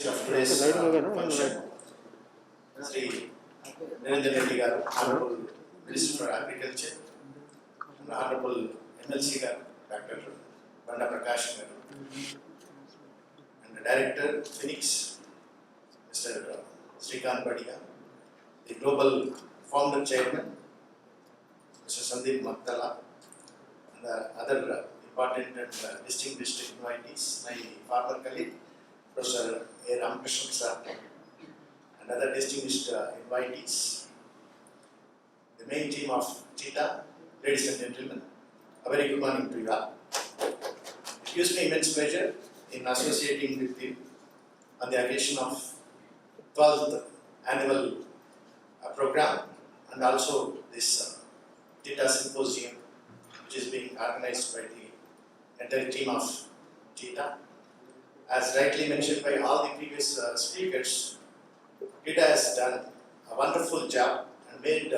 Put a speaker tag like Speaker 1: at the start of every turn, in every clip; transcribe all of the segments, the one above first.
Speaker 1: of today's function, Sri Narendra Reddy Garu, Honorable Minister for Agriculture, and Honorable MLC Garu, Dr. Banda Prakash Garu, and the Director, Phoenix, Mr. Srikant Badiga, the Global Founder Chairman, Mr. Sundeep Makthala, and the other important and distinguished invitees, my former colleague, Professor A. Ramakrishnan sir, and other distinguished invitees, the main team of TITA, ladies and gentlemen, a very good morning to you all. It gives me immense pleasure in associating with you on the occasion of 12th annual program and also this TITA Symposium, which is being organized by the entire team of TITA. As rightly mentioned by all the previous speakers, TITA has done a wonderful job and made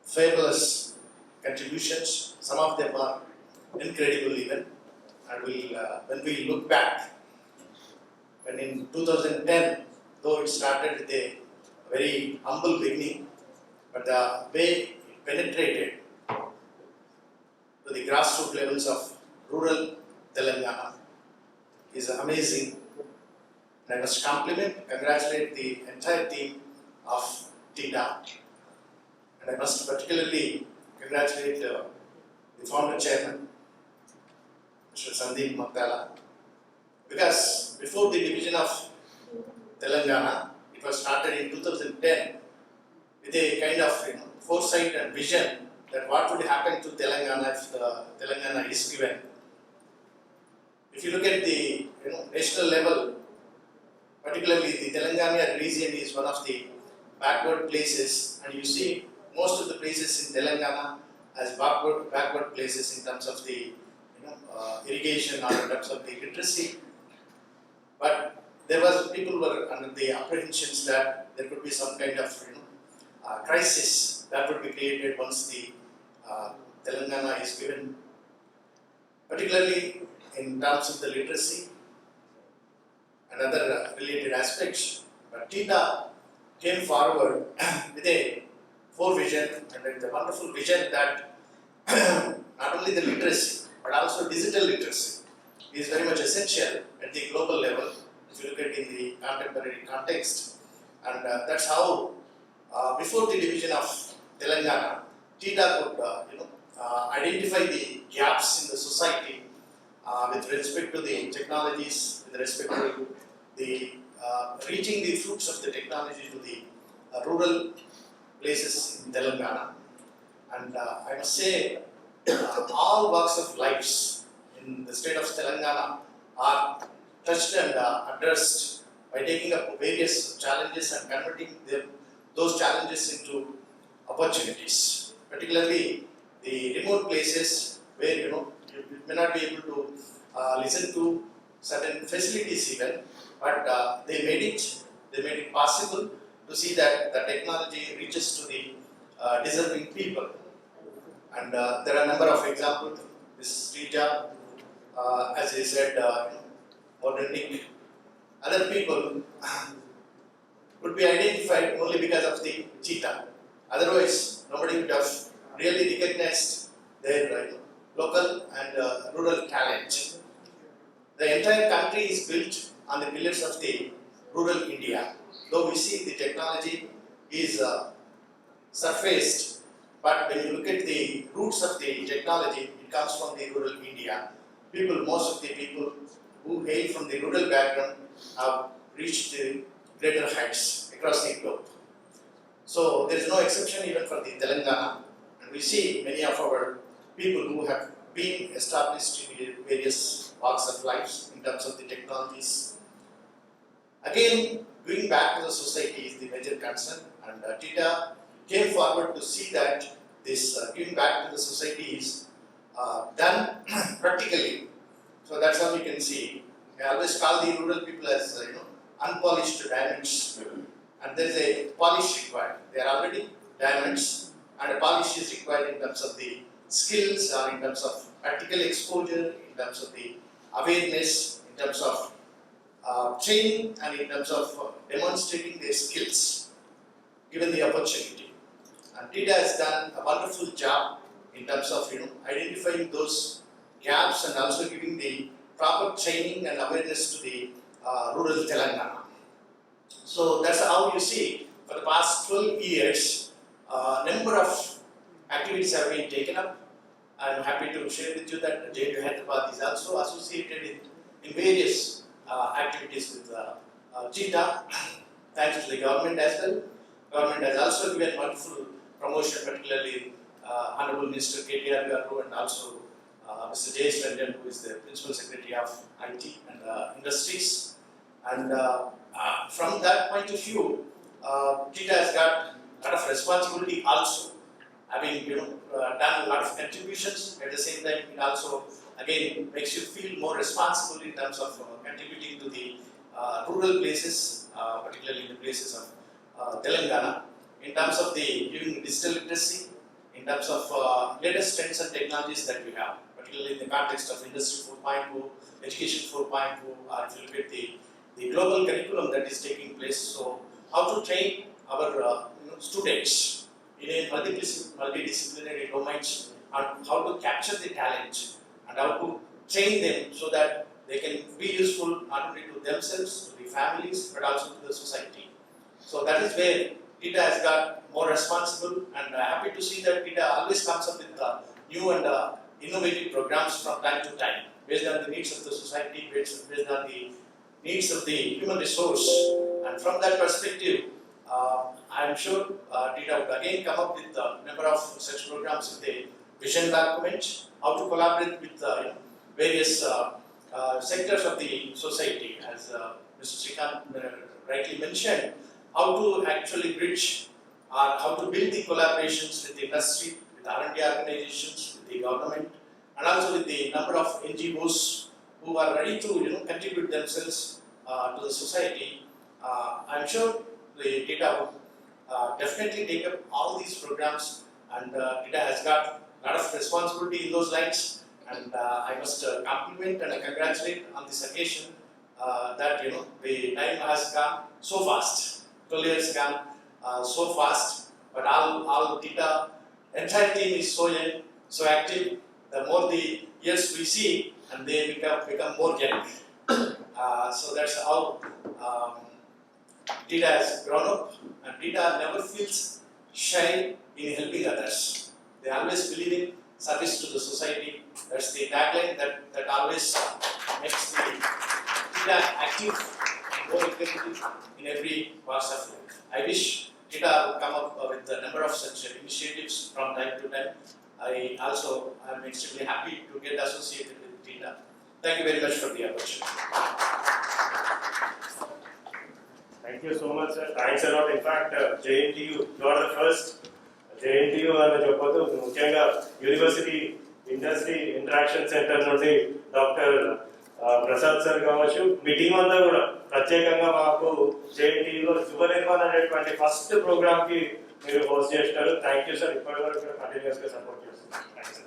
Speaker 1: fabulous contributions. Some of them are incredible even. And when we look back, when in 2010, though it started with a very humble beginning, but the way it penetrated to the grassroots levels of rural Telangana is amazing. And I must congratulate the entire team of TITA. And I must particularly congratulate the founder chairman, Mr. Sundeep Makthala, because before the division of Telangana, it was started in 2010 with a kind of foresight and vision that what would happen to Telangana if Telangana is given. If you look at the national level, particularly the Telangana region is one of the backward places, and you see most of the places in Telangana as backward places in terms of the irrigation or in terms of the literacy. But there was people were under the apprehensions that there could be some kind of crisis that would be created once the Telangana is given, particularly in terms of the literacy and other related aspects. But TITA came forward with a vision and with a wonderful vision that not only the literacy but also digital literacy is very much essential at the global level if you look at it in the contemporary context. And that's how before the division of Telangana, TITA could identify the gaps in the society with respect to the technologies, with respect to the reaching the fruits of the technology to the rural places in Telangana. And I must say, all walks of lives in the state of Telangana are touched and addressed by taking up various challenges and converting those challenges into opportunities. Particularly the remote places where you may not be able to listen to certain facilities even, but they made it possible to see that the technology reaches to the deserving people. And there are a number of examples. This Srija, as I said, modern Nick, other people would be identified only because of the TITA. Otherwise, nobody would have really recognized their local and rural talent. The entire country is built on the pillars of the rural India. Though we see the technology is surfaced, but when you look at the roots of the technology, it comes from the rural India. Most of the people who hail from the rural background have reached the greater heights across the globe. So there is no exception even for the Telangana, and we see many of our people who have been established in various walks of life in terms of the technologies. Again, going back to the society is the major concern, and TITA came forward to see that this giving back to the society is done practically. So that's how we can see. I always call the rural people as unpolished diamonds, and there is a polish required. They are already diamonds, and a polish is required in terms of the skills, or in terms of practical exposure, in terms of the awareness, in terms of training and in terms of demonstrating their skills, given the opportunity. And TITA has done a wonderful job in terms of identifying those gaps and also giving the proper training and awareness to the rural Telangana. So that's how you see for the past 12 years, number of activities have been taken up. I'm happy to share with you that JNTUH Hyderabad is also associated in various activities with TITA, thanks to the government as well. Government has also given wonderful promotion, particularly Honorable Minister KTR Garu and also Mr. J. who is the Principal Secretary of IT and Industries. And from that point of view, TITA has got a lot of responsibility also, having done a lot of contributions. At the same time, it also again makes you feel more responsible in terms of contributing to the rural places, particularly in the places of Telangana, in terms of the giving digital literacy, in terms of latest trends and technologies that we have, particularly in the context of Industry 4.2, Education 4.2, or if you look at the global curriculum that is taking place. So, how to train our students in a multidisciplinary domains, and how to capture the talent and how to train them so that they can be useful not only to themselves, to the families, but also to the society. So that is where TITA has got more responsible, and happy to see that TITA always comes up with new and innovative programs from time to time, based on the needs of the society, based on the needs of the human resource. And from that perspective, I am sure TITA would again come up with a number of such programs in the vision document, how to collaborate with various sectors of the society, as Mr. Srikanth rightly mentioned, how to actually bridge or how to build the collaborations with the industry, with R&D organizations, with the government, and also with the number of NGOs who are ready to contribute themselves to the society. I'm sure the TITA would definitely take up all these programs, and TITA has got a lot of responsibility in those lines, and I must compliment and congratulate on this occasion that the time has gone so fast. 12 years gone so fast, but all TITA entire team is so young, so active. The more the years we see, and they become more young. So that's how TITA has grown up, and TITA never feels shy in helping others. They always believe in service to the society. That's the tagline that always makes the TITA active and more effective in every part of life. I wish TITA would come up with a number of such initiatives from time to time. I also am extremely happy to get associated with TITA. Thank you very much for the opportunity.
Speaker 2: Thank you so much, sir. Thanks a lot. In fact, JNTU, you are the first JNTU and Mukhyenga University Industry Interaction Center నుండి doctor Prasad sir కావచ్చు, మీ team అంతా కూడా ప్రత్యేకంగా మాకు JNTUలో యువ నిర్మాణ అనేటువంటి first programme కి మీరు హోస్ట్ చేస్తారు. Thank you sir. ఇప్పటి వరకు కంటిన్యూస్ గా సపోర్ట్ చేస్తున్నారు. థ్యాంక్స్.